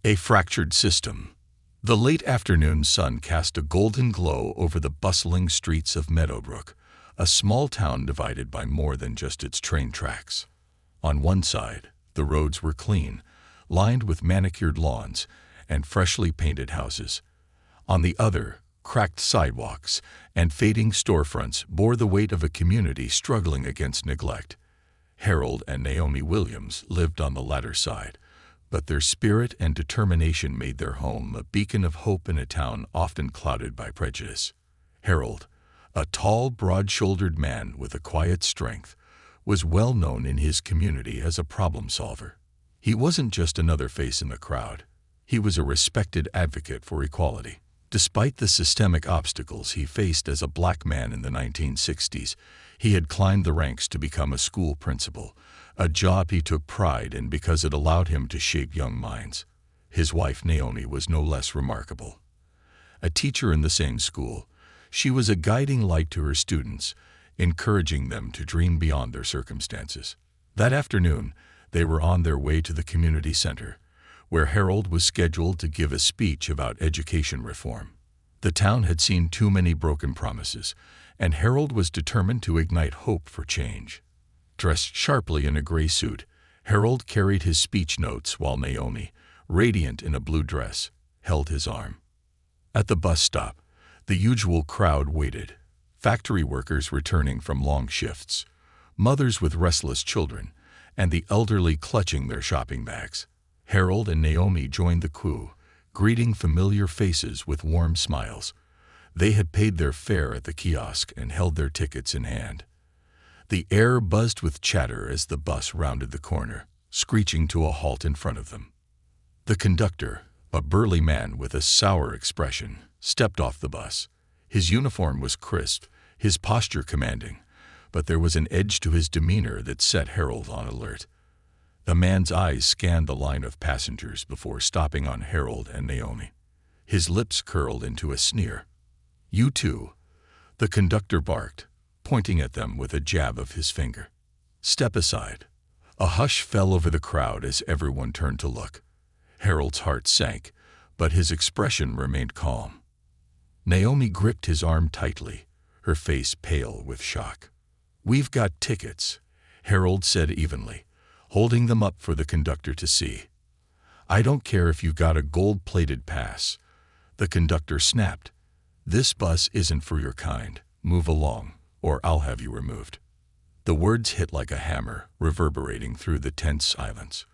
A fractured system. The late afternoon sun cast a golden glow over the bustling streets of Meadowbrook, a small town divided by more than just its train tracks. On one side, the roads were clean, lined with manicured lawns and freshly painted houses. On the other, cracked sidewalks and fading storefronts bore the weight of a community struggling against neglect. Harold and Naomi Williams lived on the latter side, but their spirit and determination made their home a beacon of hope in a town often clouded by prejudice. Harold, a tall, broad-shouldered man with a quiet strength, was well known in his community as a problem solver. He wasn't just another face in the crowd. He was a respected advocate for equality. Despite the systemic obstacles he faced as a black man in the 1960s, he had climbed the ranks to become a school principal, a job he took pride in because it allowed him to shape young minds. His wife, Naomi, was no less remarkable. A teacher in the same school, she was a guiding light to her students, encouraging them to dream beyond their circumstances. That afternoon, they were on their way to the community center, where Harold was scheduled to give a speech about education reform. The town had seen too many broken promises, and Harold was determined to ignite hope for change. Dressed sharply in a gray suit, Harold carried his speech notes while Naomi, radiant in a blue dress, held his arm. At the bus stop, the usual crowd waited, factory workers returning from long shifts, mothers with restless children, and the elderly clutching their shopping bags. Harold and Naomi joined the queue, greeting familiar faces with warm smiles. They had paid their fare at the kiosk and held their tickets in hand. The air buzzed with chatter as the bus rounded the corner, screeching to a halt in front of them. The conductor, a burly man with a sour expression, stepped off the bus. His uniform was crisp, his posture commanding, but there was an edge to his demeanor that set Harold on alert. The man's eyes scanned the line of passengers before stopping on Harold and Naomi. His lips curled into a sneer. "You too," the conductor barked, pointing at them with a jab of his finger. "Step aside." A hush fell over the crowd as everyone turned to look. Harold's heart sank, but his expression remained calm. Naomi gripped his arm tightly, her face pale with shock. "We've got tickets," Harold said evenly, holding them up for the conductor to see. "I don't care if you got a gold-plated pass," the conductor snapped. "This bus isn't for your kind. Move along, or I'll have you removed." The words hit like a hammer, reverberating through the tense silence.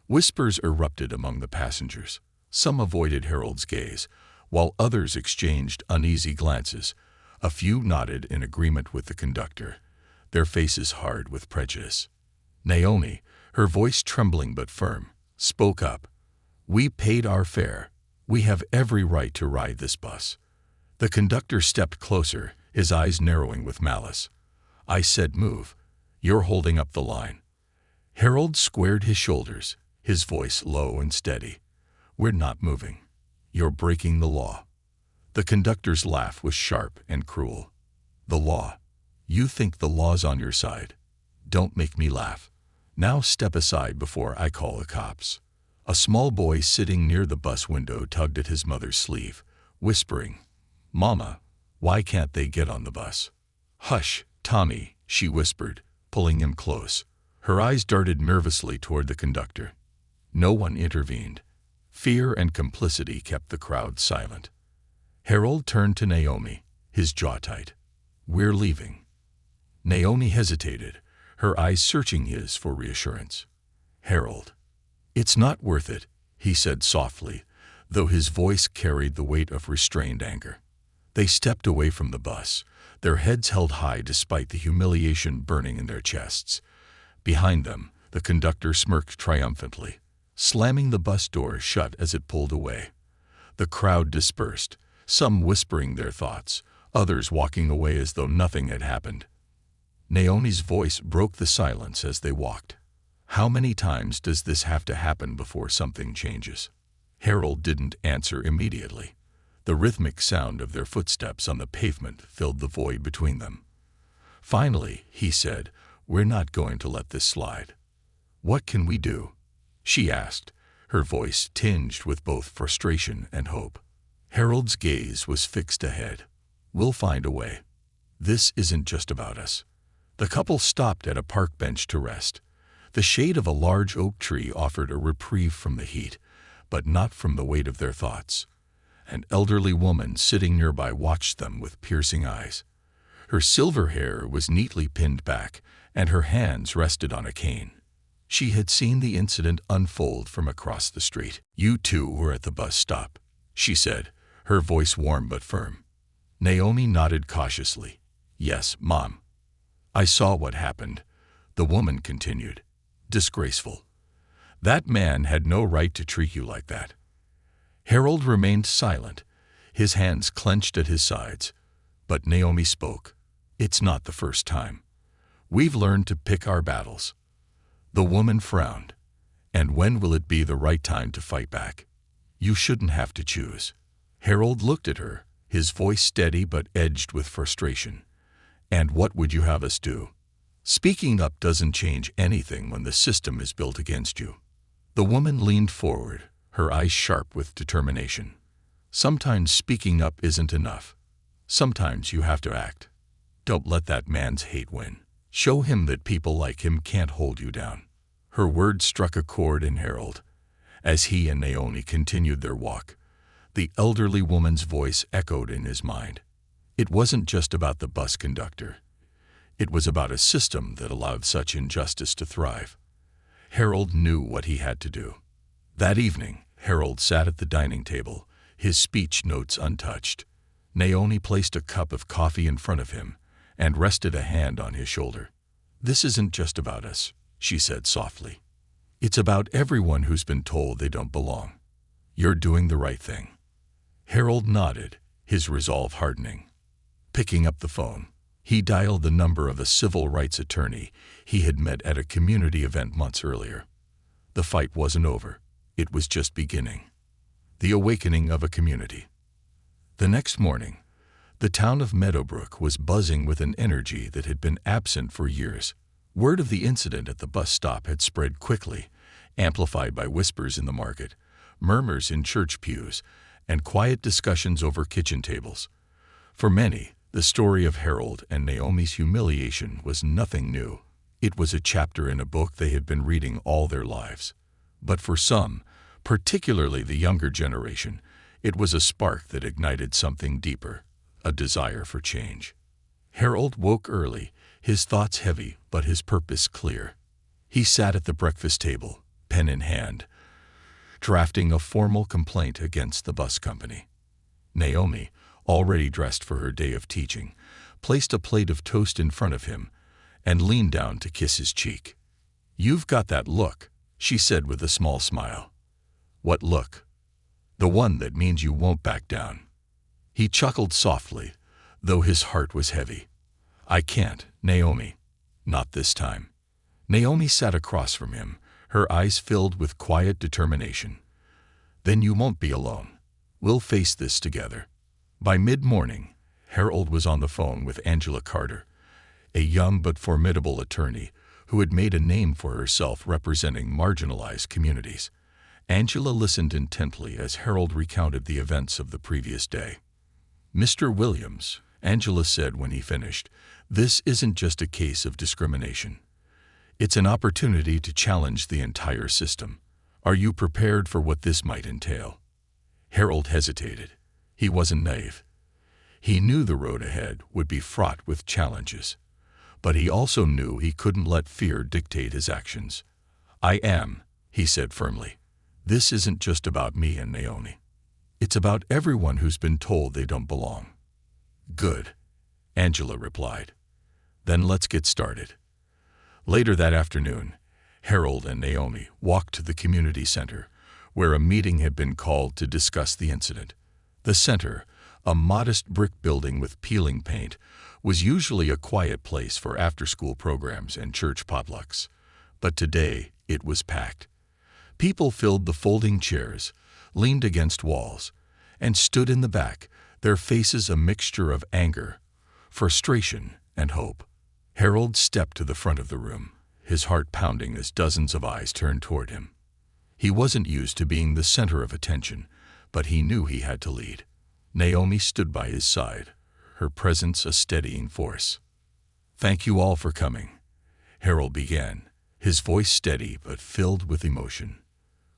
Whispers erupted among the passengers. Some avoided Harold's gaze, while others exchanged uneasy glances. A few nodded in agreement with the conductor, their faces hard with prejudice. Naomi, her voice trembling but firm, spoke up. "We paid our fare. We have every right to ride this bus." The conductor stepped closer, his eyes narrowing with malice. "I said move. You're holding up the line." Harold squared his shoulders, his voice low and steady. "We're not moving. You're breaking the law." The conductor's laugh was sharp and cruel. "The law? You think the law's on your side? Don't make me laugh. Now step aside before I call the cops." A small boy sitting near the bus window tugged at his mother's sleeve, whispering, "Mama, why can't they get on the bus?" "Hush, Tommy," she whispered, pulling him close. Her eyes darted nervously toward the conductor. No one intervened. Fear and complicity kept the crowd silent. Harold turned to Naomi, his jaw tight. "We're leaving." Naomi hesitated, her eyes searching his for reassurance. "Harold." "It's not worth it," he said softly, though his voice carried the weight of restrained anger. They stepped away from the bus, their heads held high despite the humiliation burning in their chests. Behind them, the conductor smirked triumphantly, slamming the bus door shut as it pulled away. The crowd dispersed, some whispering their thoughts, others walking away as though nothing had happened. Naomi's voice broke the silence as they walked. "How many times does this have to happen before something changes?" Harold didn't answer immediately. The rhythmic sound of their footsteps on the pavement filled the void between them. Finally, he said, "We're not going to let this slide." "What can we do?" she asked, her voice tinged with both frustration and hope. Harold's gaze was fixed ahead. "We'll find a way. This isn't just about us." The couple stopped at a park bench to rest. The shade of a large oak tree offered a reprieve from the heat, but not from the weight of their thoughts. An elderly woman sitting nearby watched them with piercing eyes. Her silver hair was neatly pinned back, and her hands rested on a cane. She had seen the incident unfold from across the street. "You two were at the bus stop," she said, her voice warm but firm. Naomi nodded cautiously. "Yes, Mom. I saw what happened," the woman continued. "Disgraceful. That man had no right to treat you like that." Harold remained silent, his hands clenched at his sides. But Naomi spoke. "It's not the first time. We've learned to pick our battles." The woman frowned. "And when will it be the right time to fight back? You shouldn't have to choose." Harold looked at her, his voice steady but edged with frustration. "And what would you have us do? Speaking up doesn't change anything when the system is built against you." The woman leaned forward, her eyes sharp with determination. "Sometimes speaking up isn't enough. Sometimes you have to act. Don't let that man's hate win. Show him that people like him can't hold you down." Her words struck a chord in Harold. As he and Naomi continued their walk, the elderly woman's voice echoed in his mind. It wasn't just about the bus conductor. It was about a system that allowed such injustice to thrive. Harold knew what he had to do. That evening, Harold sat at the dining table, his speech notes untouched. Naomi placed a cup of coffee in front of him and rested a hand on his shoulder. "This isn't just about us," she said softly. "It's about everyone who's been told they don't belong. You're doing the right thing." Harold nodded, his resolve hardening. Picking up the phone, he dialed the number of a civil rights attorney he had met at a community event months earlier. The fight wasn't over. It was just beginning. The awakening of a community. The next morning, the town of Meadowbrook was buzzing with an energy that had been absent for years. Word of the incident at the bus stop had spread quickly, amplified by whispers in the market, murmurs in church pews, and quiet discussions over kitchen tables. For many, the story of Harold and Naomi's humiliation was nothing new. It was a chapter in a book they had been reading all their lives. But for some, particularly the younger generation, it was a spark that ignited something deeper, a desire for change. Harold woke early, his thoughts heavy but his purpose clear. He sat at the breakfast table, pen in hand, drafting a formal complaint against the bus company. Naomi, already dressed for her day of teaching, placed a plate of toast in front of him and leaned down to kiss his cheek. "You've got that look," she said with a small smile. "What look?" "The one that means you won't back down." He chuckled softly, though his heart was heavy. "I can't, Naomi. Not this time." Naomi sat across from him, her eyes filled with quiet determination. "Then you won't be alone. We'll face this together." By mid-morning, Harold was on the phone with Angela Carter, a young but formidable attorney who had made a name for herself representing marginalized communities. Angela listened intently as Harold recounted the events of the previous day. "Mr. Williams," Angela said when he finished, "this isn't just a case of discrimination. It's an opportunity to challenge the entire system. Are you prepared for what this might entail?" Harold hesitated. He wasn't naive. He knew the road ahead would be fraught with challenges, but he also knew he couldn't let fear dictate his actions. "I am," he said firmly. "This isn't just about me and Naomi. It's about everyone who's been told they don't belong." "Good," Angela replied. "Then let's get started." Later that afternoon, Harold and Naomi walked to the community center, where a meeting had been called to discuss the incident. The center, a modest brick building with peeling paint, was usually a quiet place for after-school programs and church potlucks. But today, it was packed. People filled the folding chairs, leaned against walls, and stood in the back, their faces a mixture of anger, frustration, and hope. Harold stepped to the front of the room, his heart pounding as dozens of eyes turned toward him. He wasn't used to being the center of attention, but he knew he had to lead. Naomi stood by his side, her presence a steadying force. "Thank you all for coming," Harold began, his voice steady but filled with emotion.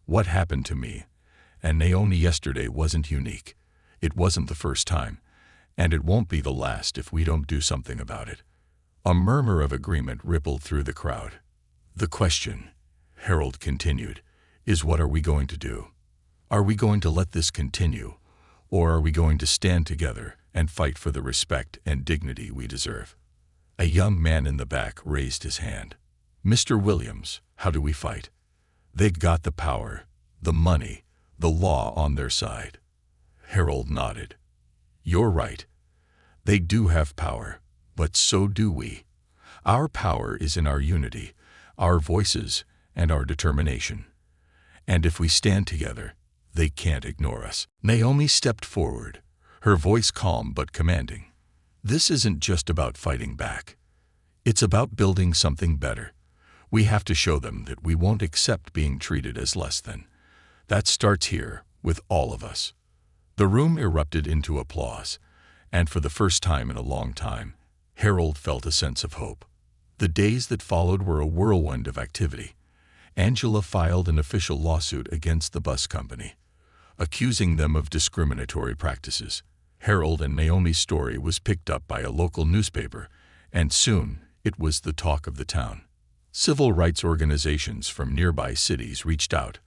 "What happened to me and Naomi yesterday wasn't unique. It wasn't the first time, and it won't be the last if we don't do something about it." A murmur of agreement rippled through the crowd. "The question," Harold continued, "is what are we going to do? Are we going to let this continue, or are we going to stand together and fight for the respect and dignity we deserve?" A young man in the back raised his hand. "Mr. Williams, how do we fight? They've got the power, the money, the law on their side." Harold nodded. "You're right. They do have power, but so do we. Our power is in our unity, our voices, and our determination. And if we stand together, they can't ignore us." Naomi stepped forward, her voice calm but commanding. "This isn't just about fighting back. It's about building something better. We have to show them that we won't accept being treated as less than. That starts here, with all of us." The room erupted into applause, and for the first time in a long time, Harold felt a sense of hope. The days that followed were a whirlwind of activity. Angela filed an official lawsuit against the bus company, accusing them of discriminatory practices. Harold and Naomi's story was picked up by a local newspaper, and soon it was the talk of the town. Civil rights organizations from nearby cities reached out,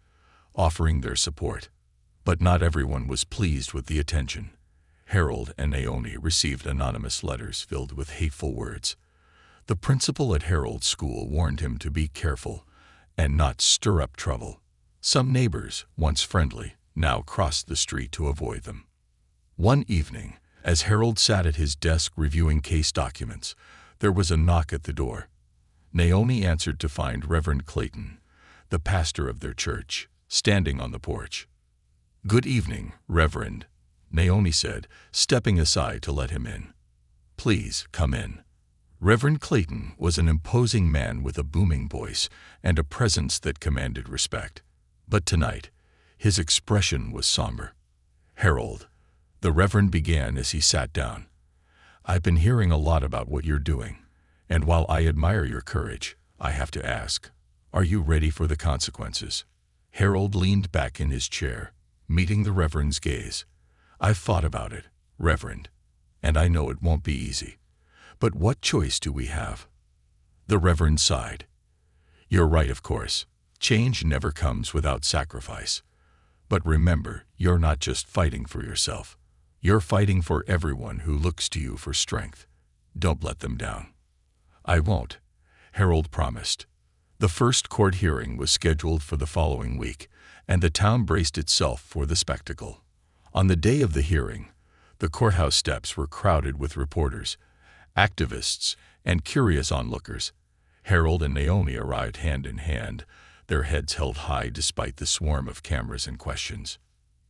offering their support. But not everyone was pleased with the attention. Harold and Naomi received anonymous letters filled with hateful words. The principal at Harold's school warned him to be careful and not stir up trouble. Some neighbors, once friendly, now crossed the street to avoid them. One evening, as Harold sat at his desk reviewing case documents, there was a knock at the door. Naomi answered to find Reverend Clayton, the pastor of their church, standing on the porch. "Good evening, Reverend," Naomi said, stepping aside to let him in. "Please, come in." Reverend Clayton was an imposing man with a booming voice and a presence that commanded respect. But tonight, his expression was somber. "Harold," the Reverend began as he sat down, "I've been hearing a lot about what you're doing, and while I admire your courage, I have to ask, are you ready for the consequences?" Harold leaned back in his chair, meeting the Reverend's gaze. "I've thought about it, Reverend, and I know it won't be easy. But what choice do we have?" The Reverend sighed. "You're right, of course. Change never comes without sacrifice. But remember, you're not just fighting for yourself. You're fighting for everyone who looks to you for strength. Don't let them down." "I won't," Harold promised. The first court hearing was scheduled for the following week, and the town braced itself for the spectacle. On the day of the hearing, the courthouse steps were crowded with reporters, activists, and curious onlookers. Harold and Naomi arrived hand in hand, their heads held high despite the swarm of cameras and questions.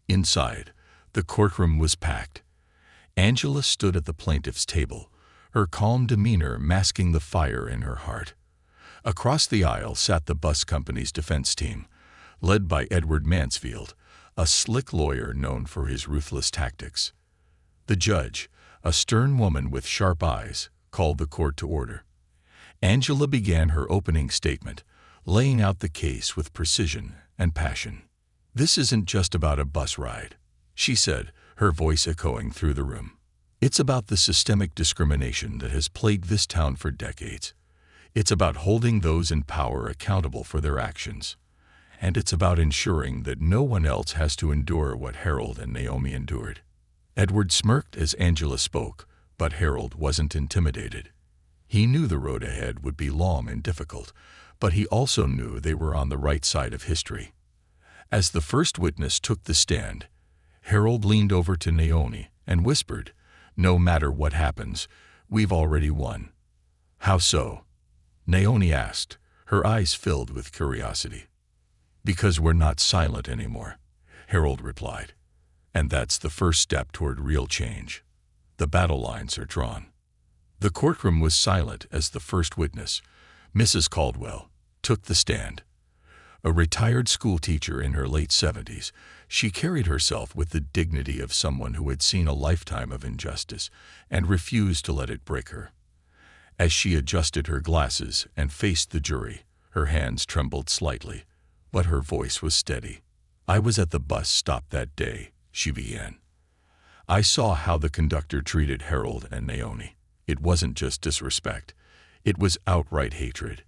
Inside, the courtroom was packed. Angela stood at the plaintiff's table, her calm demeanor masking the fire in her heart. Across the aisle sat the bus company's defense team, led by Edward Mansfield, a slick lawyer known for his ruthless tactics. The judge, a stern woman with sharp eyes, called the court to order. Angela began her opening statement, laying out the case with precision and passion. "This isn't just about a bus ride," she said, her voice echoing through the room. "It's about the systemic discrimination that has plagued this town for decades. It's about holding those in power accountable for their actions. And it's about ensuring that no one else has to endure what Harold and Naomi endured." Edward smirked as Angela spoke, but Harold wasn't intimidated. He knew the road ahead would be long and difficult, but he also knew they were on the right side of history. As the first witness took the stand, Harold leaned over to Naomi and whispered, "No matter what happens, we've already won." "How so?" Naomi asked, her eyes filled with curiosity. "Because we're not silent anymore," Harold replied. "And that's the first step toward real change. The battle lines are drawn." The courtroom was silent as the first witness, Mrs. Caldwell, took the stand. A retired schoolteacher in her late 70s, she carried herself with the dignity of someone who had seen a lifetime of injustice and refused to let it break her. As she adjusted her glasses and faced the jury, her hands trembled slightly, but her voice was steady. "I was at the bus stop that day," she began. "I saw how the conductor treated Harold and Naomi. It wasn't just disrespect. It was outright hatred.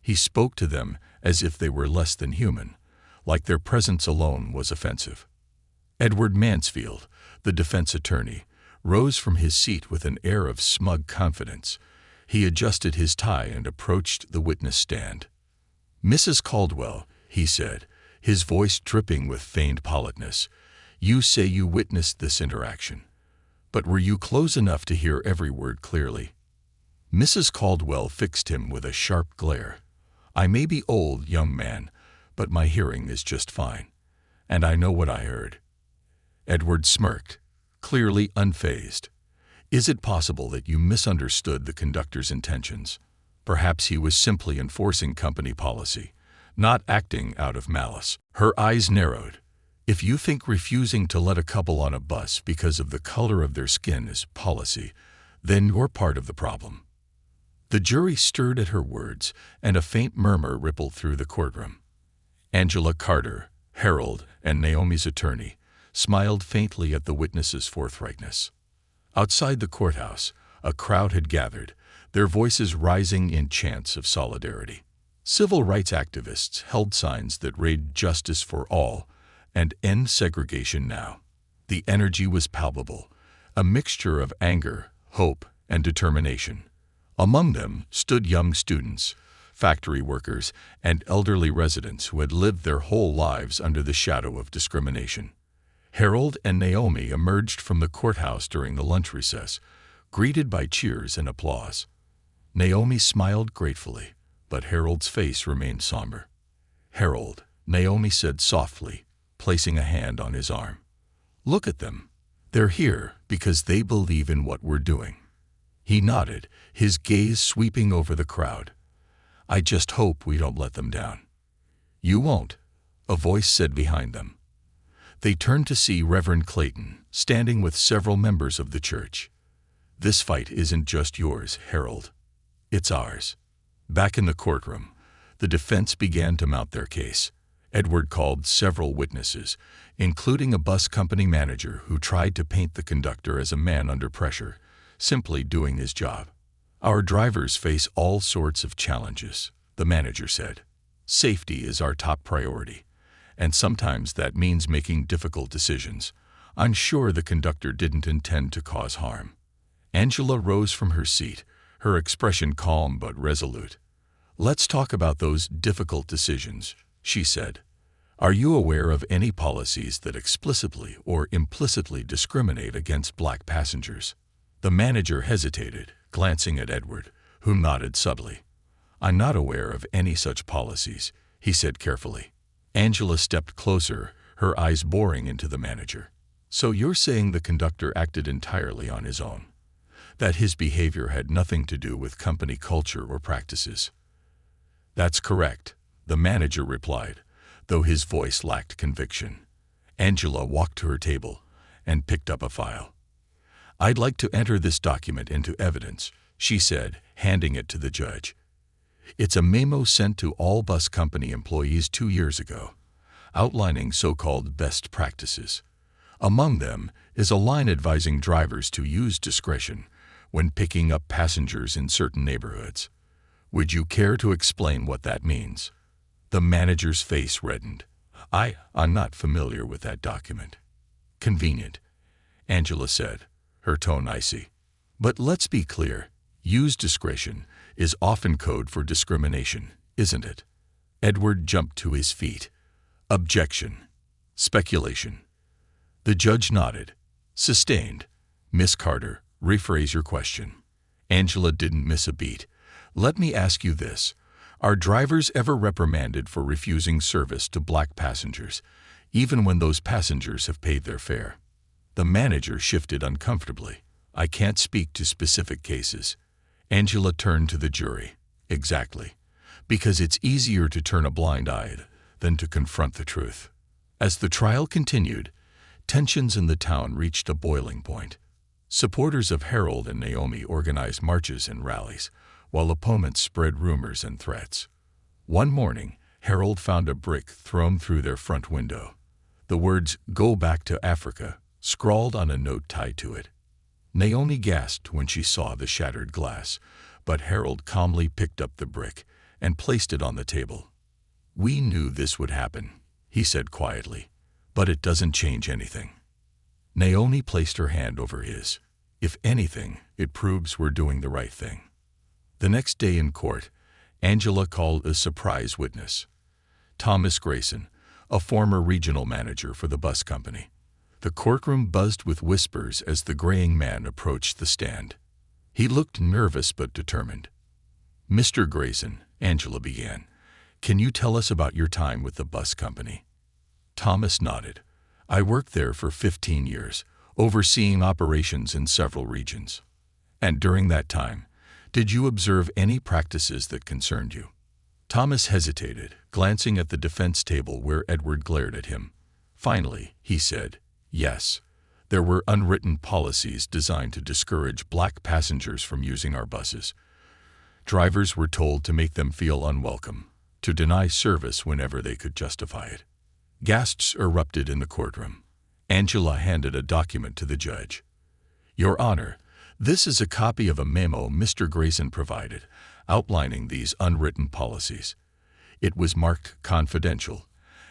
He spoke to them as if they were less than human, like their presence alone was offensive." Edward Mansfield, the defense attorney, rose from his seat with an air of smug confidence. He adjusted his tie and approached the witness stand. "Mrs. Caldwell," he said, his voice dripping with feigned politeness, "you say you witnessed this interaction. But were you close enough to hear every word clearly?" Mrs. Caldwell fixed him with a sharp glare. "I may be old, young man, but my hearing is just fine. And I know what I heard." Edward smirked, clearly unfazed. "Is it possible that you misunderstood the conductor's intentions? Perhaps he was simply enforcing company policy, not acting out of malice." Her eyes narrowed. "If you think refusing to let a couple on a bus because of the color of their skin is policy, then you're part of the problem." The jury stirred at her words, and a faint murmur rippled through the courtroom. Angela Carter, Harold and Naomi's attorney, smiled faintly at the witness's forthrightness. Outside the courthouse, a crowd had gathered, their voices rising in chants of solidarity. Civil rights activists held signs that read "Justice for all" and "End segregation now." The energy was palpable, a mixture of anger, hope, and determination. Among them stood young students, factory workers, and elderly residents who had lived their whole lives under the shadow of discrimination. Harold and Naomi emerged from the courthouse during the lunch recess, greeted by cheers and applause. Naomi smiled gratefully, but Harold's face remained somber. "Harold," Naomi said softly, placing a hand on his arm. "Look at them. They're here because they believe in what we're doing." He nodded, his gaze sweeping over the crowd. "I just hope we don't let them down." "You won't," a voice said behind them. They turned to see Reverend Clayton, standing with several members of the church. "This fight isn't just yours, Harold. It's ours." Back in the courtroom, the defense began to mount their case. Edward called several witnesses, including a bus company manager who tried to paint the conductor as a man under pressure, simply doing his job. "Our drivers face all sorts of challenges," the manager said. "Safety is our top priority, and sometimes that means making difficult decisions. I'm sure the conductor didn't intend to cause harm." Angela rose from her seat, her expression calm but resolute. "Let's talk about those difficult decisions," she said. "Are you aware of any policies that explicitly or implicitly discriminate against black passengers?" The manager hesitated, glancing at Edward, who nodded subtly. "I'm not aware of any such policies," he said carefully. Angela stepped closer, her eyes boring into the manager. "So you're saying the conductor acted entirely on his own? That his behavior had nothing to do with company culture or practices?" "That's correct," the manager replied, though his voice lacked conviction. Angela walked to her table and picked up a file. "I'd like to enter this document into evidence," she said, handing it to the judge. "It's a memo sent to all bus company employees 2 years ago, outlining so-called best practices. Among them is a line advising drivers to use discretion when picking up passengers in certain neighborhoods. Would you care to explain what that means?" The manager's face reddened. I'm not familiar with that document." "Convenient," Angela said, her tone icy. "But let's be clear, use discretion is often code for discrimination, isn't it?" Edward jumped to his feet. "Objection. Speculation." The judge nodded. "Sustained. Miss Carter, rephrase your question." Angela didn't miss a beat. "Let me ask you this. Are drivers ever reprimanded for refusing service to black passengers, even when those passengers have paid their fare?" The manager shifted uncomfortably. "I can't speak to specific cases." Angela turned to the jury. "Exactly. Because it's easier to turn a blind eye than to confront the truth. As the trial continued, tensions in the town reached a boiling point. Supporters of Harold and Naomi organized marches and rallies, while opponents spread rumors and threats. One morning, Harold found a brick thrown through their front window. The words, "Go back to Africa," scrawled on a note tied to it. Naomi gasped when she saw the shattered glass, but Harold calmly picked up the brick and placed it on the table. "We knew this would happen," he said quietly, "but it doesn't change anything." Naomi placed her hand over his. "If anything, it proves we're doing the right thing." The next day in court, Angela called a surprise witness, Thomas Grayson, a former regional manager for the bus company. The courtroom buzzed with whispers as the graying man approached the stand. He looked nervous but determined. "Mr. Grayson," Angela began, "can you tell us about your time with the bus company?" Thomas nodded. "I worked there for 15 years, overseeing operations in several regions. And during that time, did you observe any practices that concerned you?" Thomas hesitated, glancing at the defense table where Edward glared at him. Finally, he said, "Yes, there were unwritten policies designed to discourage black passengers from using our buses. Drivers were told to make them feel unwelcome, to deny service whenever they could justify it." Gasps erupted in the courtroom. Angela handed a document to the judge. "Your Honor, this is a copy of a memo Mr. Grayson provided, outlining these unwritten policies. It was marked confidential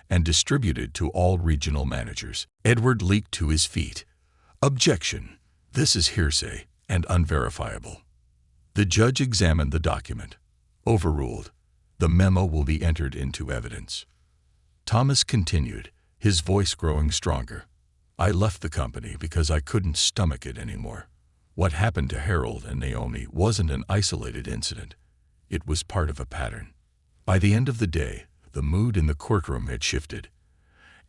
and distributed to all regional managers." Edward leaped to his feet. "Objection! This is hearsay and unverifiable." The judge examined the document. Overruled. The memo will be entered into evidence. Thomas continued, his voice growing stronger. "I left the company because I couldn't stomach it anymore. What happened to Harold and Naomi wasn't an isolated incident. It was part of a pattern." By the end of the day, the mood in the courtroom had shifted.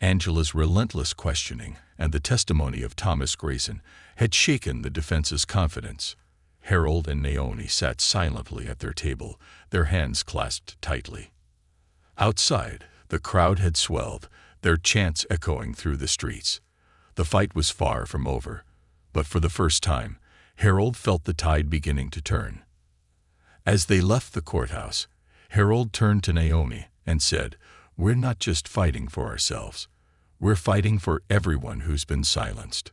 Angela's relentless questioning and the testimony of Thomas Grayson had shaken the defense's confidence. Harold and Naomi sat silently at their table, their hands clasped tightly. Outside, the crowd had swelled, their chants echoing through the streets. The fight was far from over, but for the first time, Harold felt the tide beginning to turn. As they left the courthouse, Harold turned to Naomi and said, "We're not just fighting for ourselves. We're fighting for everyone who's been silenced."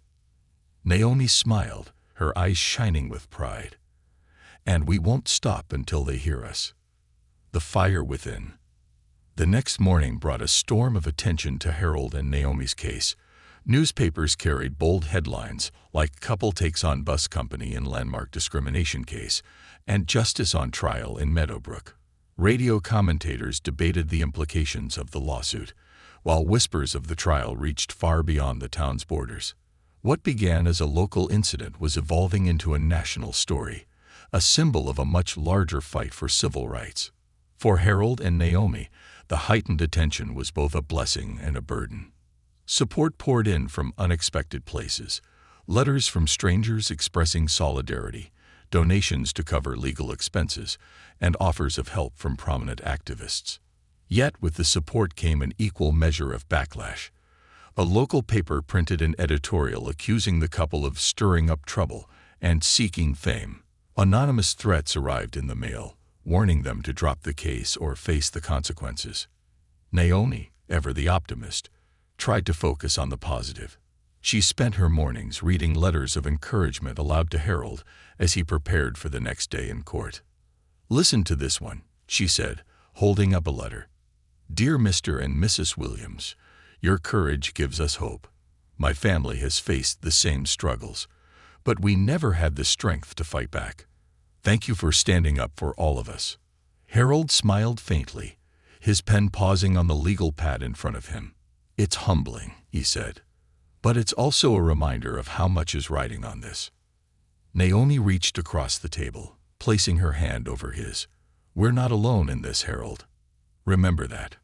Naomi smiled, her eyes shining with pride. "And we won't stop until they hear us." The fire within. The next morning brought a storm of attention to Harold and Naomi's case. Newspapers carried bold headlines like "Couple Takes on Bus Company in Landmark Discrimination Case" and "Justice on Trial in Meadowbrook." Radio commentators debated the implications of the lawsuit, while whispers of the trial reached far beyond the town's borders. What began as a local incident was evolving into a national story, a symbol of a much larger fight for civil rights. For Harold and Naomi, the heightened attention was both a blessing and a burden. Support poured in from unexpected places, letters from strangers expressing solidarity, donations to cover legal expenses, and offers of help from prominent activists. Yet with the support came an equal measure of backlash. A local paper printed an editorial accusing the couple of stirring up trouble and seeking fame. Anonymous threats arrived in the mail, warning them to drop the case or face the consequences. Naomi, ever the optimist, tried to focus on the positive. She spent her mornings reading letters of encouragement aloud to Harold as he prepared for the next day in court. "Listen to this one," she said, holding up a letter. "Dear Mr. and Mrs. Williams, your courage gives us hope. My family has faced the same struggles, but we never had the strength to fight back. Thank you for standing up for all of us." Harold smiled faintly, his pen pausing on the legal pad in front of him. "It's humbling," he said, "but it's also a reminder of how much is riding on this." Naomi reached across the table, placing her hand over his. "We're not alone in this, Harold. Remember that."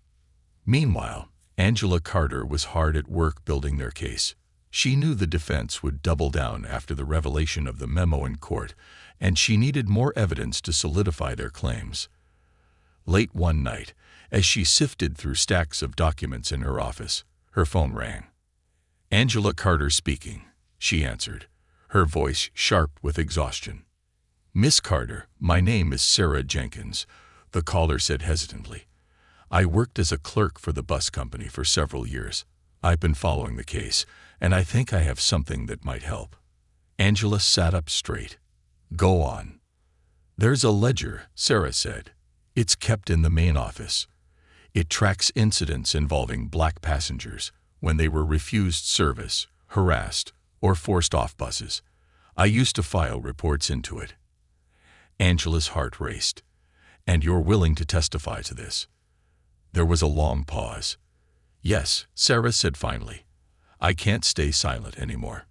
Meanwhile, Angela Carter was hard at work building their case. She knew the defense would double down after the revelation of the memo in court, and she needed more evidence to solidify their claims. Late one night, As she sifted through stacks of documents in her office, her phone rang. "Angela Carter speaking," she answered, her voice sharp with exhaustion. "Miss Carter, my name is Sarah Jenkins," the caller said hesitantly. "I worked as a clerk for the bus company for several years. I've been following the case, and I think I have something that might help." Angela sat up straight. "Go on." "There's a ledger," Sarah said. "It's kept in the main office. It tracks incidents involving black passengers when they were refused service, harassed, or forced off buses. I used to file reports into it." Angela's heart raced. "And you're willing to testify to this?" There was a long pause. "Yes," Sarah said finally. "I can't stay silent anymore."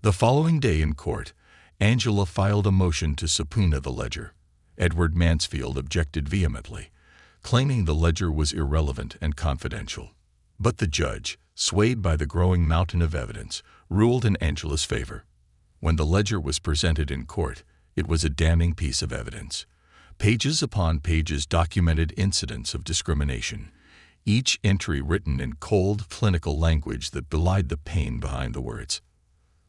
The following day in court, Angela filed a motion to subpoena the ledger. Edward Mansfield objected vehemently, claiming the ledger was irrelevant and confidential. But the judge, swayed by the growing mountain of evidence, ruled in Angela's favor. When the ledger was presented in court, it was a damning piece of evidence. Pages upon pages documented incidents of discrimination, each entry written in cold, clinical language that belied the pain behind the words.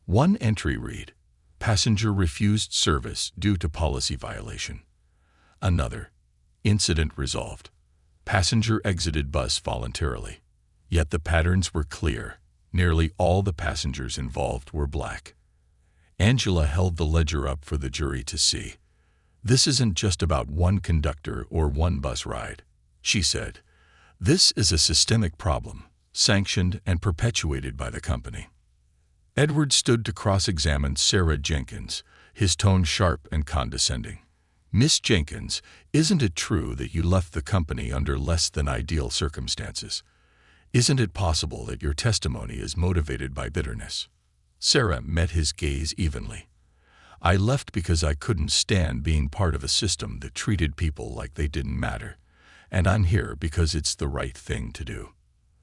One entry read, "Passenger refused service due to policy violation." Another, "Incident resolved. Passenger exited bus voluntarily." Yet the patterns were clear. Nearly all the passengers involved were black. Angela held the ledger up for the jury to see. "This isn't just about one conductor or one bus ride," she said. "This is a systemic problem, sanctioned and perpetuated by the company." Edward stood to cross-examine Sarah Jenkins, his tone sharp and condescending. "Miss Jenkins, isn't it true that you left the company under less than ideal circumstances? Isn't it possible that your testimony is motivated by bitterness?" Sarah met his gaze evenly. "I left because I couldn't stand being part of a system that treated people like they didn't matter. And I'm here because it's the right thing to do."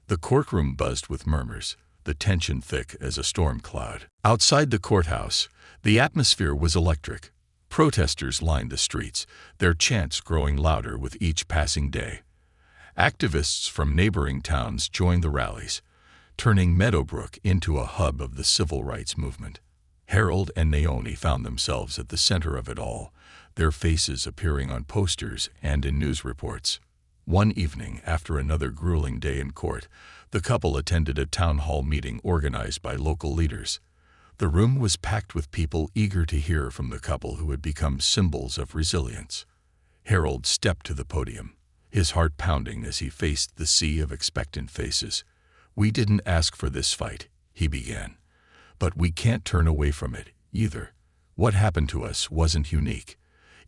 The courtroom buzzed with murmurs, the tension thick as a storm cloud. Outside the courthouse, the atmosphere was electric. Protesters lined the streets, their chants growing louder with each passing day. Activists from neighboring towns joined the rallies, turning Meadowbrook into a hub of the civil rights movement. Harold and Naomi found themselves at the center of it all, their faces appearing on posters and in news reports. One evening, after another grueling day in court, the couple attended a town hall meeting organized by local leaders. The room was packed with people eager to hear from the couple who had become symbols of resilience. Harold stepped to the podium, his heart pounding as he faced the sea of expectant faces. "We didn't ask for this fight," he began. "But we can't turn away from it, either. What happened to us wasn't unique.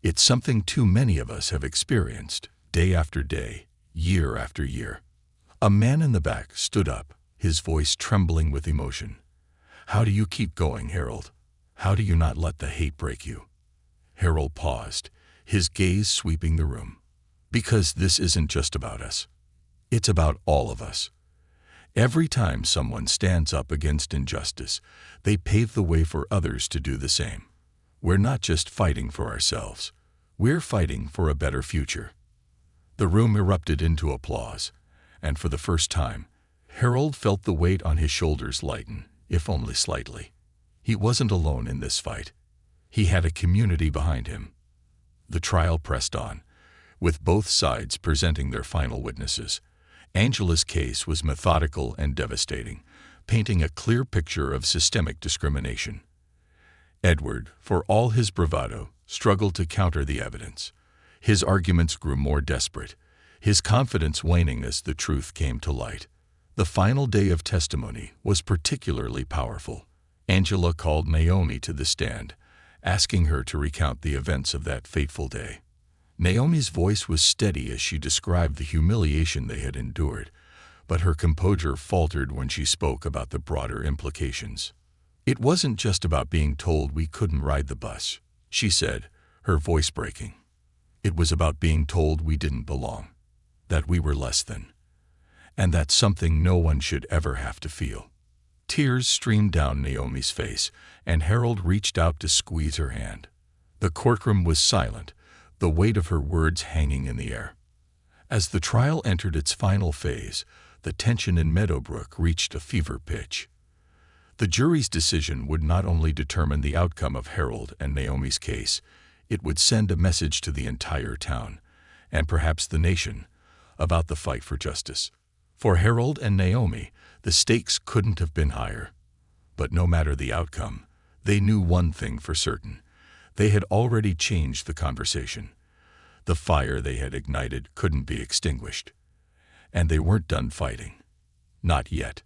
It's something too many of us have experienced, day after day, year after year." A man in the back stood up, his voice trembling with emotion. "How do you keep going, Harold? How do you not let the hate break you?" Harold paused, his gaze sweeping the room. "Because this isn't just about us. It's about all of us. Every time someone stands up against injustice, they pave the way for others to do the same. We're not just fighting for ourselves. We're fighting for a better future." The room erupted into applause, and for the first time, Harold felt the weight on his shoulders lighten, if only slightly. He wasn't alone in this fight. He had a community behind him. The trial pressed on, with both sides presenting their final witnesses. Angela's case was methodical and devastating, painting a clear picture of systemic discrimination. Edward, for all his bravado, struggled to counter the evidence. His arguments grew more desperate, his confidence waning as the truth came to light. The final day of testimony was particularly powerful. Angela called Naomi to the stand, asking her to recount the events of that fateful day. Naomi's voice was steady as she described the humiliation they had endured, but her composure faltered when she spoke about the broader implications. "It wasn't just about being told we couldn't ride the bus," she said, her voice breaking. "It was about being told we didn't belong, that we were less than. And that's something no one should ever have to feel." Tears streamed down Naomi's face, and Harold reached out to squeeze her hand. The courtroom was silent, the weight of her words hanging in the air. As the trial entered its final phase, the tension in Meadowbrook reached a fever pitch. The jury's decision would not only determine the outcome of Harold and Naomi's case, it would send a message to the entire town, and perhaps the nation, about the fight for justice. For Harold and Naomi, the stakes couldn't have been higher. But no matter the outcome, they knew one thing for certain. They had already changed the conversation. The fire they had ignited couldn't be extinguished. And they weren't done fighting. Not yet.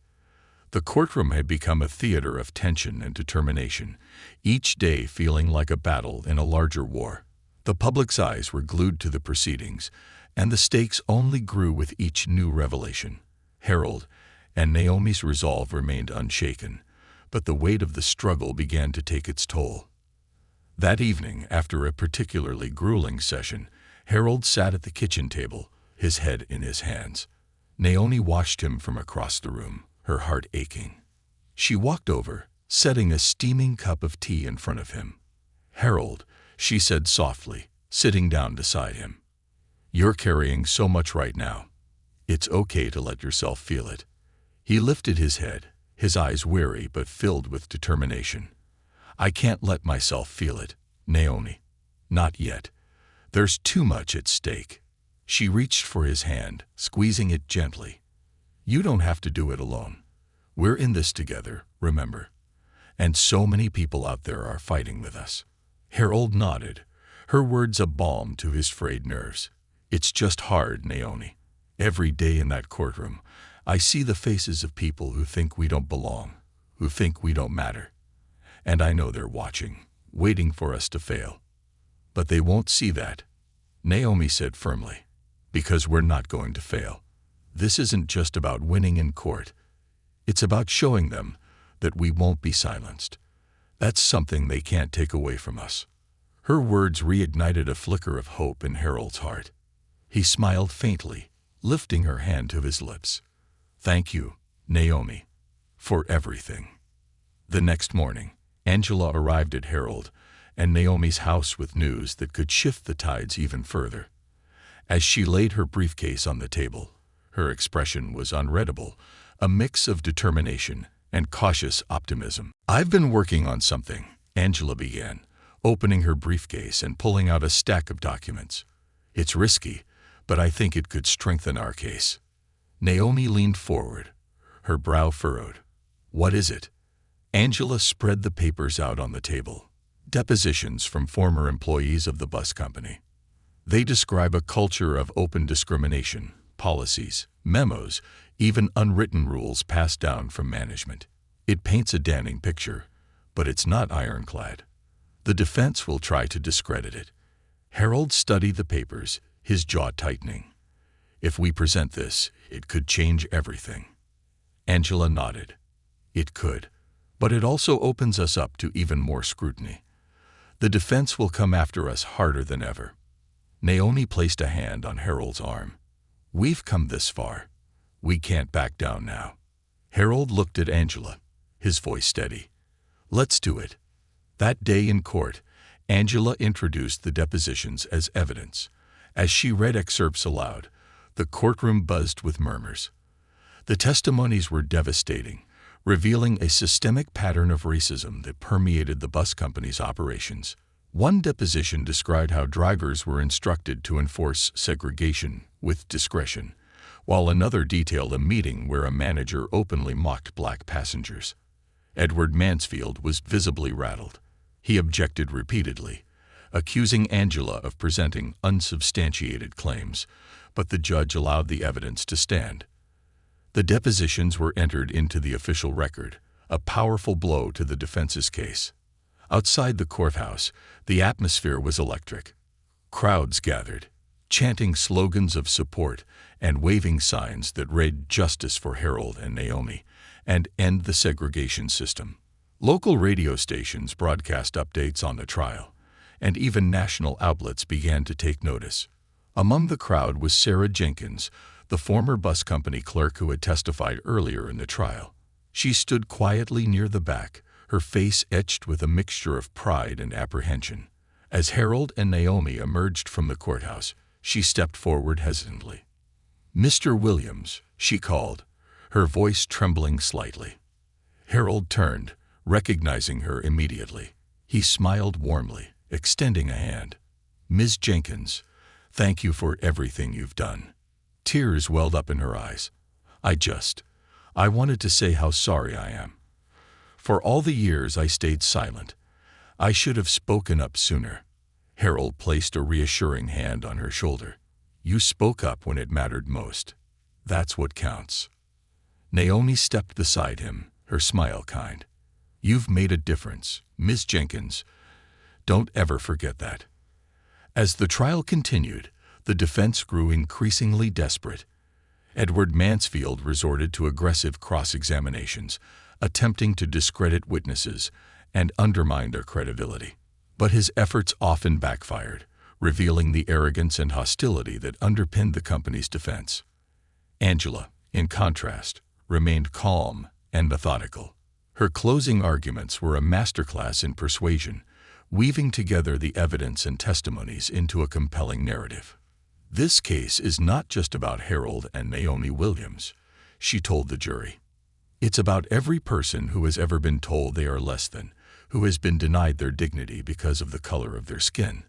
The courtroom had become a theater of tension and determination, each day feeling like a battle in a larger war. The public's eyes were glued to the proceedings, and the stakes only grew with each new revelation. Harold and Naomi's resolve remained unshaken, but the weight of the struggle began to take its toll. That evening, after a particularly grueling session, Harold sat at the kitchen table, his head in his hands. Naomi watched him from across the room, her heart aching. She walked over, setting a steaming cup of tea in front of him. "Harold," she said softly, sitting down beside him. "You're carrying so much right now. It's okay to let yourself feel it." He lifted his head, his eyes weary but filled with determination. "I can't let myself feel it, Naomi. Not yet. There's too much at stake." She reached for his hand, squeezing it gently. "You don't have to do it alone. We're in this together, remember? And so many people out there are fighting with us." Harold nodded, her words a balm to his frayed nerves. "It's just hard, Naomi. Every day in that courtroom, I see the faces of people who think we don't belong, who think we don't matter. And I know they're watching, waiting for us to fail. But they won't see that," Naomi said firmly, "because we're not going to fail. This isn't just about winning in court. It's about showing them that we won't be silenced. That's something they can't take away from us." Her words reignited a flicker of hope in Harold's heart. He smiled faintly, lifting her hand to his lips. "Thank you, Naomi, for everything." The next morning, Angela arrived at Harold and Naomi's house with news that could shift the tides even further. As she laid her briefcase on the table, her expression was unreadable, a mix of determination and cautious optimism. "I've been working on something," Angela began, opening her briefcase and pulling out a stack of documents. "It's risky, but I think it could strengthen our case." Naomi leaned forward, her brow furrowed. "What is it?" Angela spread the papers out on the table. "Depositions from former employees of the bus company. They describe a culture of open discrimination, policies, memos, even unwritten rules passed down from management. It paints a damning picture, but it's not ironclad. The defense will try to discredit it." Harold studied the papers, his jaw tightening. "If we present this, it could change everything." Angela nodded. "It could, but it also opens us up to even more scrutiny. The defense will come after us harder than ever." Naomi placed a hand on Harold's arm. "We've come this far. We can't back down now." Harold looked at Angela, his voice steady. "Let's do it." That day in court, Angela introduced the depositions as evidence. As she read excerpts aloud, the courtroom buzzed with murmurs. The testimonies were devastating, revealing a systemic pattern of racism that permeated the bus company's operations. One deposition described how drivers were instructed to enforce segregation with discretion, while another detailed a meeting where a manager openly mocked black passengers. Edward Mansfield was visibly rattled. He objected repeatedly, accusing Angela of presenting unsubstantiated claims, but the judge allowed the evidence to stand. The depositions were entered into the official record, a powerful blow to the defense's case. Outside the courthouse, the atmosphere was electric. Crowds gathered, chanting slogans of support and waving signs that read "Justice for Harold and Naomi" and "End the segregation system." Local radio stations broadcast updates on the trial, and even national outlets began to take notice. Among the crowd was Sarah Jenkins, the former bus company clerk who had testified earlier in the trial. She stood quietly near the back, her face etched with a mixture of pride and apprehension. As Harold and Naomi emerged from the courthouse, she stepped forward hesitantly. "Mr. Williams," she called, her voice trembling slightly. Harold turned, recognizing her immediately. He smiled warmly, extending a hand. "Ms. Jenkins, thank you for everything you've done." Tears welled up in her eyes. I wanted to say how sorry I am. For all the years I stayed silent. I should have spoken up sooner." Harold placed a reassuring hand on her shoulder. "You spoke up when it mattered most. That's what counts." Naomi stepped beside him, her smile kind. "You've made a difference, Miss Jenkins. Don't ever forget that." As the trial continued, the defense grew increasingly desperate. Edward Mansfield resorted to aggressive cross-examinations, attempting to discredit witnesses and undermine their credibility. But his efforts often backfired, revealing the arrogance and hostility that underpinned the company's defense. Angela, in contrast, remained calm and methodical. Her closing arguments were a masterclass in persuasion, weaving together the evidence and testimonies into a compelling narrative. "This case is not just about Harold and Naomi Williams," she told the jury. "It's about every person who has ever been told they are less than, who has been denied their dignity because of the color of their skin.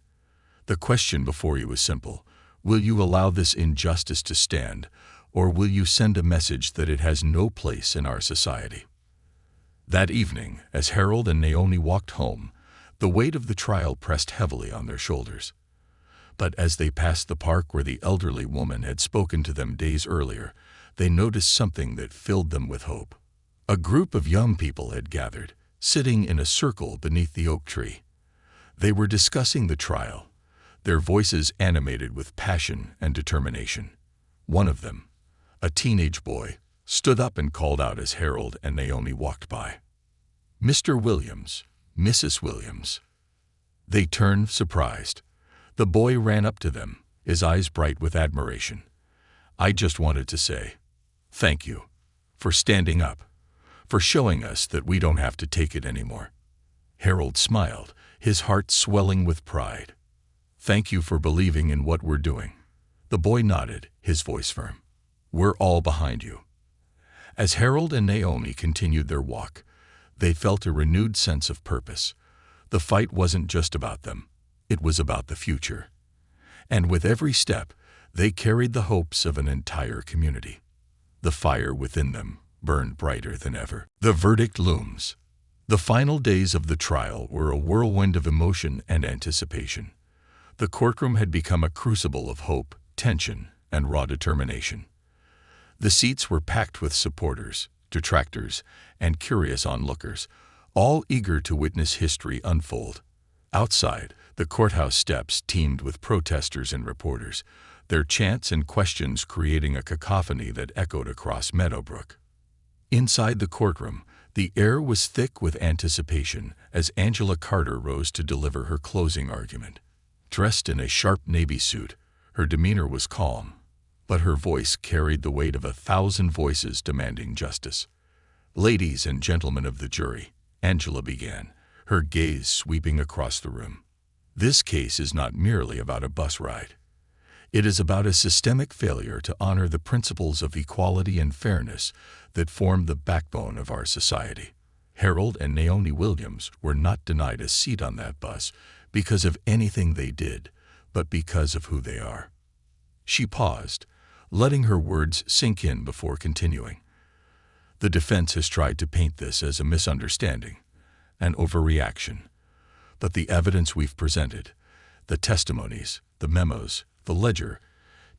The question before you is simple. Will you allow this injustice to stand, or will you send a message that it has no place in our society?" That evening, as Harold and Naomi walked home, the weight of the trial pressed heavily on their shoulders. But as they passed the park where the elderly woman had spoken to them days earlier, they noticed something that filled them with hope. A group of young people had gathered, sitting in a circle beneath the oak tree. They were discussing the trial, their voices animated with passion and determination. One of them, a teenage boy, stood up and called out as Harold and Naomi walked by. "Mr. Williams, Mrs. Williams." They turned, surprised. The boy ran up to them, his eyes bright with admiration. "I just wanted to say, thank you for standing up, for showing us that we don't have to take it anymore." Harold smiled, his heart swelling with pride. "Thank you for believing in what we're doing." The boy nodded, his voice firm. "We're all behind you." As Harold and Naomi continued their walk, they felt a renewed sense of purpose. The fight wasn't just about them. It was about the future. And with every step, they carried the hopes of an entire community. The fire within them burned brighter than ever. The verdict looms. The final days of the trial were a whirlwind of emotion and anticipation. The courtroom had become a crucible of hope, tension, and raw determination. The seats were packed with supporters, detractors, and curious onlookers, all eager to witness history unfold. Outside, the courthouse steps teemed with protesters and reporters, their chants and questions creating a cacophony that echoed across Meadowbrook. Inside the courtroom, the air was thick with anticipation as Angela Carter rose to deliver her closing argument. Dressed in a sharp navy suit, her demeanor was calm, but her voice carried the weight of 1,000 voices demanding justice. "Ladies and gentlemen of the jury," Angela began, her gaze sweeping across the room. "This case is not merely about a bus ride. It is about a systemic failure to honor the principles of equality and fairness that form the backbone of our society. Harold and Naomi Williams were not denied a seat on that bus because of anything they did, but because of who they are." She paused, letting her words sink in before continuing. "The defense has tried to paint this as a misunderstanding, an overreaction. But the evidence we've presented, the testimonies, the memos, the ledger,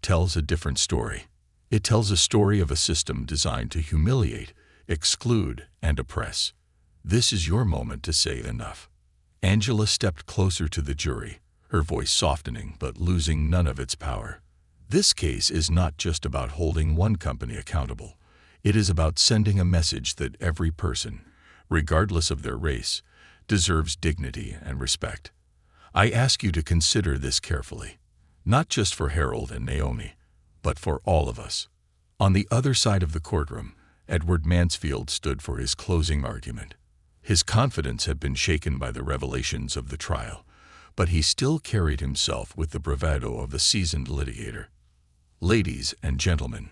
tells a different story. It tells a story of a system designed to humiliate, exclude, and oppress. This is your moment to say enough." Angela stepped closer to the jury, her voice softening but losing none of its power. "This case is not just about holding one company accountable. It is about sending a message that every person, regardless of their race, deserves dignity and respect. I ask you to consider this carefully, not just for Harold and Naomi, but for all of us." On the other side of the courtroom, Edward Mansfield stood for his closing argument. His confidence had been shaken by the revelations of the trial, but he still carried himself with the bravado of a seasoned litigator. "Ladies and gentlemen,"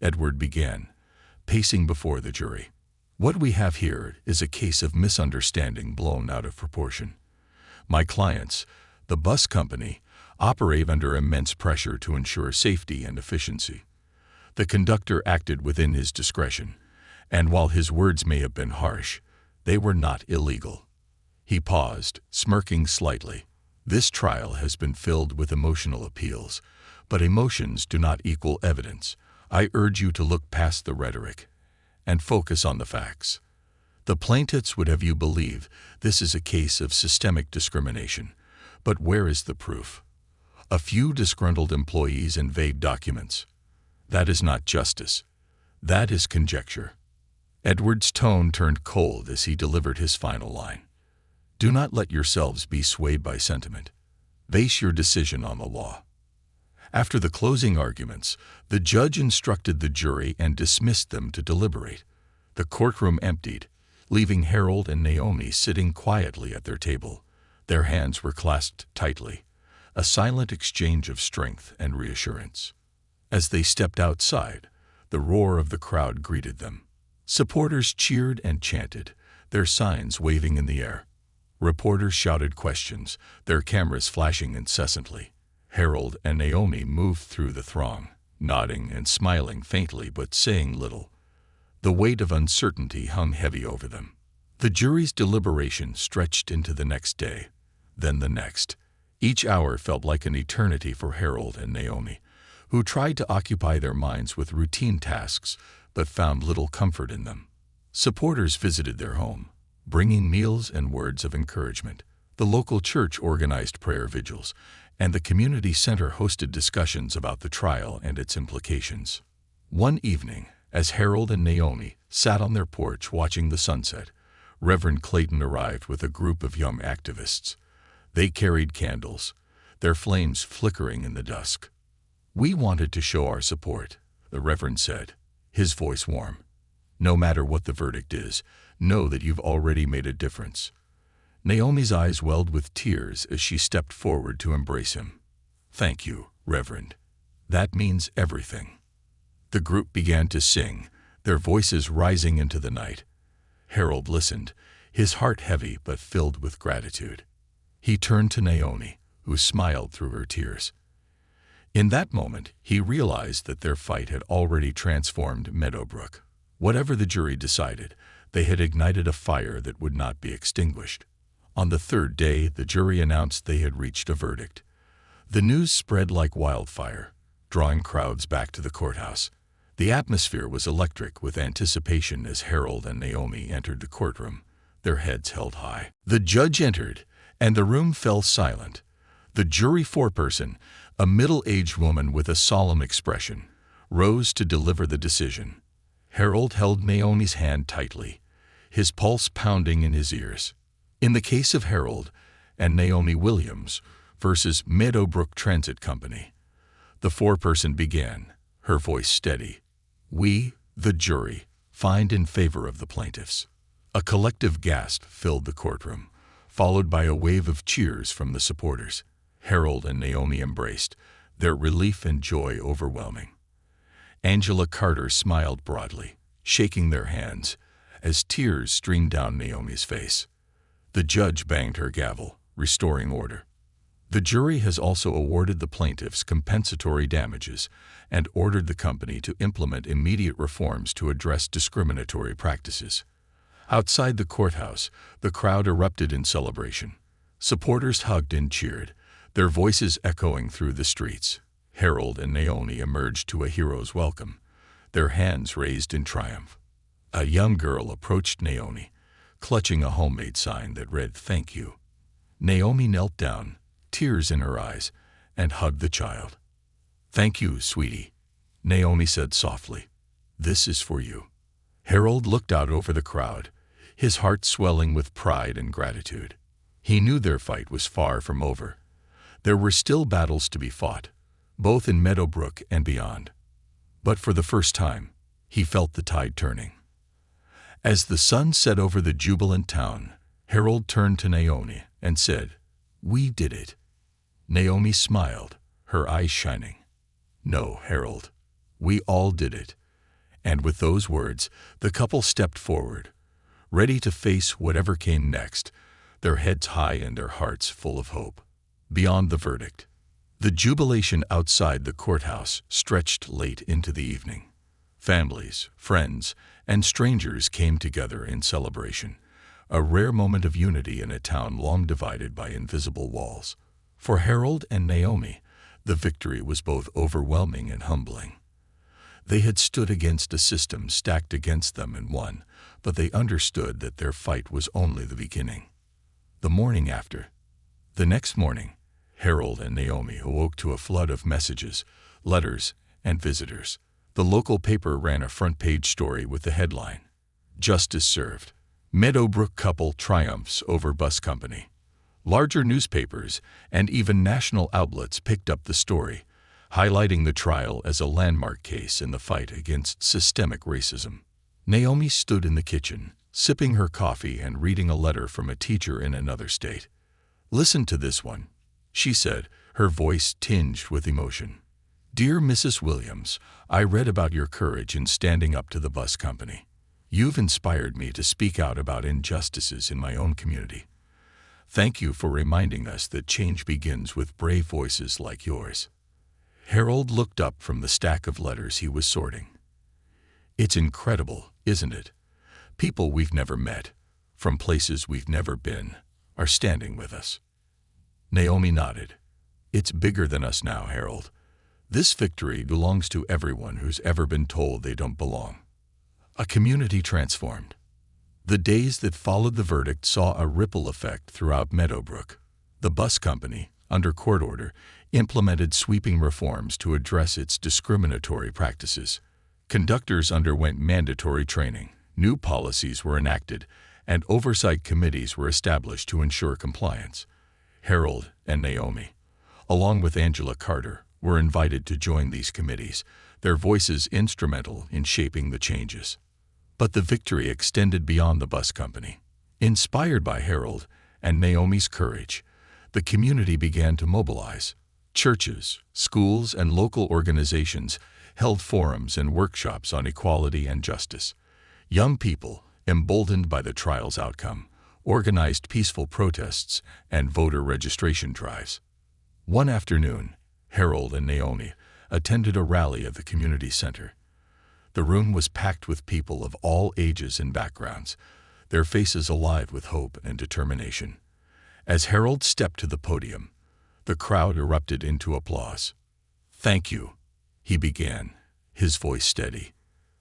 Edward began, pacing before the jury, "what we have here is a case of misunderstanding blown out of proportion. My clients, the bus company, operate under immense pressure to ensure safety and efficiency. The conductor acted within his discretion, and while his words may have been harsh, they were not illegal." He paused, smirking slightly. "This trial has been filled with emotional appeals, but emotions do not equal evidence. I urge you to look past the rhetoric and focus on the facts. The plaintiffs would have you believe this is a case of systemic discrimination, but where is the proof? A few disgruntled employees and vague documents. That is not justice. That is conjecture." Edward's tone turned cold as he delivered his final line. "Do not let yourselves be swayed by sentiment. Base your decision on the law." After the closing arguments, the judge instructed the jury and dismissed them to deliberate. The courtroom emptied, leaving Harold and Naomi sitting quietly at their table. Their hands were clasped tightly, a silent exchange of strength and reassurance. As they stepped outside, the roar of the crowd greeted them. Supporters cheered and chanted, their signs waving in the air. Reporters shouted questions, their cameras flashing incessantly. Harold and Naomi moved through the throng, nodding and smiling faintly but saying little. The weight of uncertainty hung heavy over them. The jury's deliberation stretched into the next day, then the next. Each hour felt like an eternity for Harold and Naomi, who tried to occupy their minds with routine tasks but found little comfort in them. Supporters visited their home, bringing meals and words of encouragement. The local church organized prayer vigils, and the community center hosted discussions about the trial and its implications. One evening, as Harold and Naomi sat on their porch watching the sunset, Reverend Clayton arrived with a group of young activists. They carried candles, their flames flickering in the dusk. "We wanted to show our support," the Reverend said, his voice warm. "No matter what the verdict is, know that you've already made a difference." Naomi's eyes welled with tears as she stepped forward to embrace him. "Thank you, Reverend. That means everything." The group began to sing, their voices rising into the night. Harold listened, his heart heavy but filled with gratitude. He turned to Naomi, who smiled through her tears. In that moment, he realized that their fight had already transformed Meadowbrook. Whatever the jury decided, they had ignited a fire that would not be extinguished. On the third day, the jury announced they had reached a verdict. The news spread like wildfire, drawing crowds back to the courthouse. The atmosphere was electric with anticipation as Harold and Naomi entered the courtroom, their heads held high. The judge entered, and the room fell silent. The jury foreperson, a middle-aged woman with a solemn expression, rose to deliver the decision. Harold held Naomi's hand tightly, his pulse pounding in his ears. In the case of Harold and Naomi Williams versus Meadowbrook Transit Company, the foreperson began, her voice steady. "We, the jury, find in favor of the plaintiffs." A collective gasp filled the courtroom, followed by a wave of cheers from the supporters. Harold and Naomi embraced, their relief and joy overwhelming. Angela Carter smiled broadly, shaking their hands, as tears streamed down Naomi's face. The judge banged her gavel, restoring order. The jury has also awarded the plaintiffs compensatory damages and ordered the company to implement immediate reforms to address discriminatory practices. Outside the courthouse, the crowd erupted in celebration. Supporters hugged and cheered, their voices echoing through the streets. Harold and Naomi emerged to a hero's welcome, their hands raised in triumph. A young girl approached Naomi, clutching a homemade sign that read, "Thank you." Naomi knelt down, tears in her eyes, and hugged the child. "Thank you, sweetie," Naomi said softly. "This is for you." Harold looked out over the crowd, his heart swelling with pride and gratitude. He knew their fight was far from over. There were still battles to be fought, both in Meadowbrook and beyond. But for the first time, he felt the tide turning. As the sun set over the jubilant town, Harold turned to Naomi and said, "We did it." Naomi smiled, her eyes shining. "No, Harold. We all did it." And with those words, the couple stepped forward, ready to face whatever came next, their heads high and their hearts full of hope. Beyond the verdict, the jubilation outside the courthouse stretched late into the evening. Families, friends, and strangers came together in celebration, a rare moment of unity in a town long divided by invisible walls. For Harold and Naomi, the victory was both overwhelming and humbling. They had stood against a system stacked against them and won, but they understood that their fight was only the beginning. The morning after, the next morning, Harold and Naomi awoke to a flood of messages, letters, and visitors. The local paper ran a front-page story with the headline, "Justice Served. Meadowbrook Couple Triumphs Over Bus Company." Larger newspapers and even national outlets picked up the story, highlighting the trial as a landmark case in the fight against systemic racism. Naomi stood in the kitchen, sipping her coffee and reading a letter from a teacher in another state. "Listen to this one," she said, her voice tinged with emotion. "Dear Mrs. Williams, I read about your courage in standing up to the bus company. You've inspired me to speak out about injustices in my own community. Thank you for reminding us that change begins with brave voices like yours." Harold looked up from the stack of letters he was sorting. "It's incredible, isn't it? People we've never met, from places we've never been, are standing with us." Naomi nodded. "It's bigger than us now, Harold. This victory belongs to everyone who's ever been told they don't belong." A community transformed. The days that followed the verdict saw a ripple effect throughout Meadowbrook. The bus company, under court order, implemented sweeping reforms to address its discriminatory practices. Conductors underwent mandatory training, new policies were enacted, and oversight committees were established to ensure compliance. Harold and Naomi, along with Angela Carter, were invited to join these committees, their voices instrumental in shaping the changes. But the victory extended beyond the bus company. Inspired by Harold and Naomi's courage, the community began to mobilize. Churches, schools, and local organizations held forums and workshops on equality and justice. Young people, emboldened by the trial's outcome, organized peaceful protests and voter registration drives. One afternoon, Harold and Naomi attended a rally at the community center. The room was packed with people of all ages and backgrounds, their faces alive with hope and determination. As Harold stepped to the podium, the crowd erupted into applause. "Thank you," he began, his voice steady.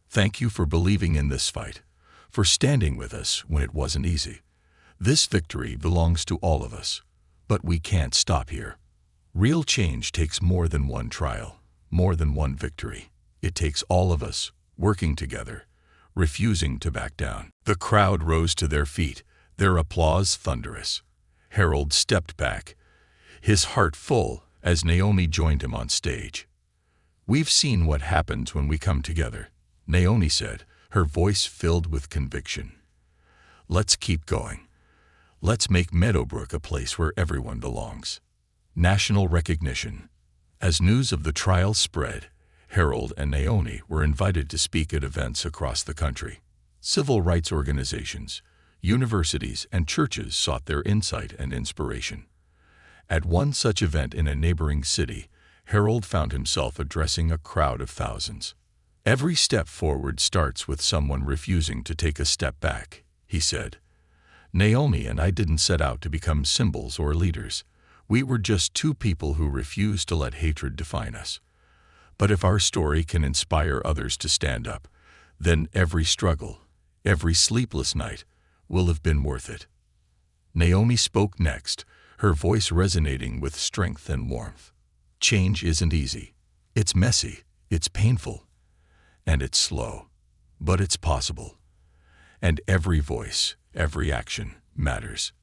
"Thank you for believing in this fight, for standing with us when it wasn't easy. This victory belongs to all of us, but we can't stop here. Real change takes more than one trial, more than one victory. It takes all of us working together, refusing to back down." The crowd rose to their feet, their applause thunderous. Harold stepped back, his heart full as Naomi joined him on stage. "We've seen what happens when we come together," Naomi said, her voice filled with conviction. "Let's keep going. Let's make Meadowbrook a place where everyone belongs." National recognition. As news of the trial spread, Harold and Naomi were invited to speak at events across the country. Civil rights organizations, universities, and churches sought their insight and inspiration. At one such event in a neighboring city, Harold found himself addressing a crowd of thousands. "Every step forward starts with someone refusing to take a step back," he said. "Naomi and I didn't set out to become symbols or leaders. We were just two people who refused to let hatred define us. But if our story can inspire others to stand up, then every struggle, every sleepless night, will have been worth it." Naomi spoke next, her voice resonating with strength and warmth. "Change isn't easy. It's messy, it's painful, and it's slow. But it's possible. And every voice, every action matters.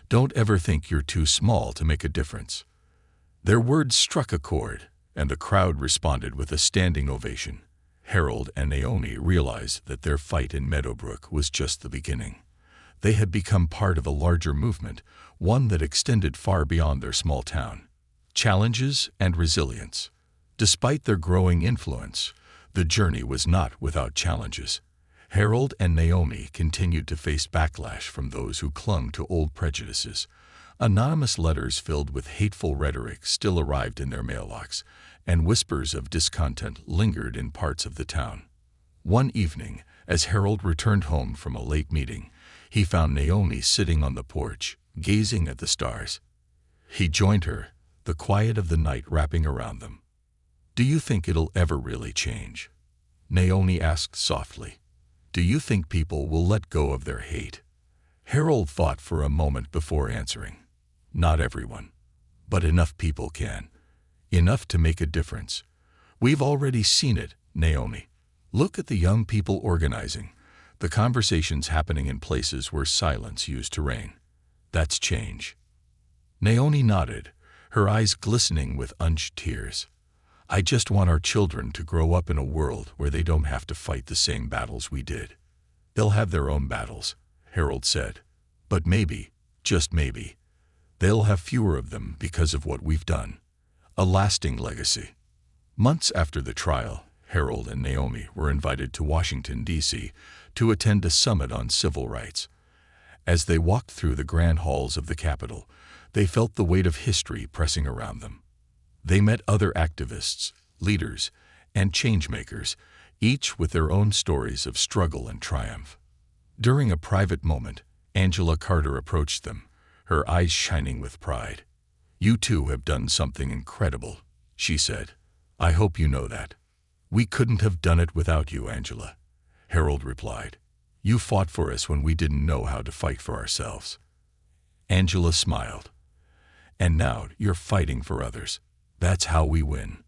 Don't ever think you're too small to make a difference." Their words struck a chord, and the crowd responded with a standing ovation. Harold and Naomi realized that their fight in Meadowbrook was just the beginning. They had become part of a larger movement, one that extended far beyond their small town. Challenges and resilience. Despite their growing influence, the journey was not without challenges. Harold and Naomi continued to face backlash from those who clung to old prejudices. Anonymous letters filled with hateful rhetoric still arrived in their mailbox, and whispers of discontent lingered in parts of the town. One evening, as Harold returned home from a late meeting, he found Naomi sitting on the porch, gazing at the stars. He joined her, the quiet of the night wrapping around them. "Do you think it'll ever really change?" Naomi asked softly. "Do you think people will let go of their hate?" Harold thought for a moment before answering. "Not everyone. But enough people can. Enough to make a difference. We've already seen it, Naomi. Look at the young people organizing, the conversations happening in places where silence used to reign. That's change." Naomi nodded, her eyes glistening with unshed tears. "I just want our children to grow up in a world where they don't have to fight the same battles we did." "They'll have their own battles," Harold said. "But maybe, just maybe, they'll have fewer of them because of what we've done. A lasting legacy." Months after the trial, Harold and Naomi were invited to Washington, D.C. to attend a summit on civil rights. As they walked through the grand halls of the Capitol, they felt the weight of history pressing around them. They met other activists, leaders, and changemakers, each with their own stories of struggle and triumph. During a private moment, Angela Carter approached them, her eyes shining with pride. "You two have done something incredible," she said. "I hope you know that." "We couldn't have done it without you, Angela," Harold replied. "You fought for us when we didn't know how to fight for ourselves." Angela smiled. "And now you're fighting for others. That's how we win."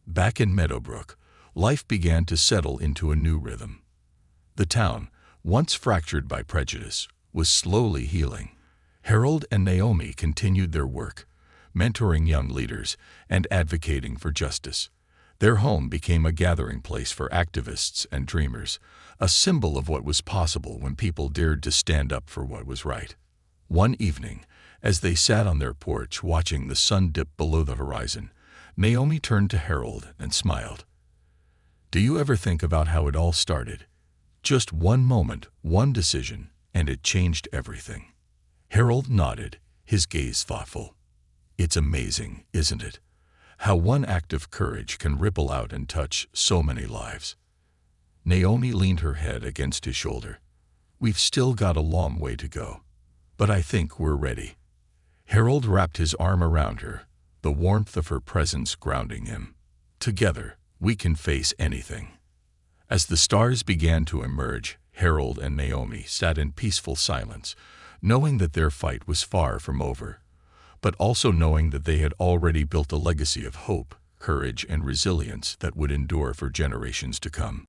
Back in Meadowbrook, life began to settle into a new rhythm. The town, once fractured by prejudice, was slowly healing. Harold and Naomi continued their work, mentoring young leaders and advocating for justice. Their home became a gathering place for activists and dreamers, a symbol of what was possible when people dared to stand up for what was right. One evening, as they sat on their porch watching the sun dip below the horizon, Naomi turned to Harold and smiled. "Do you ever think about how it all started? Just one moment, one decision, and it changed everything." Harold nodded, his gaze thoughtful. "It's amazing, isn't it? How one act of courage can ripple out and touch so many lives." Naomi leaned her head against his shoulder. "We've still got a long way to go, but I think we're ready." Harold wrapped his arm around her, the warmth of her presence grounding him. "Together, we can face anything." As the stars began to emerge, Harold and Naomi sat in peaceful silence, knowing that their fight was far from over, but also knowing that they had already built a legacy of hope, courage, and resilience that would endure for generations to come.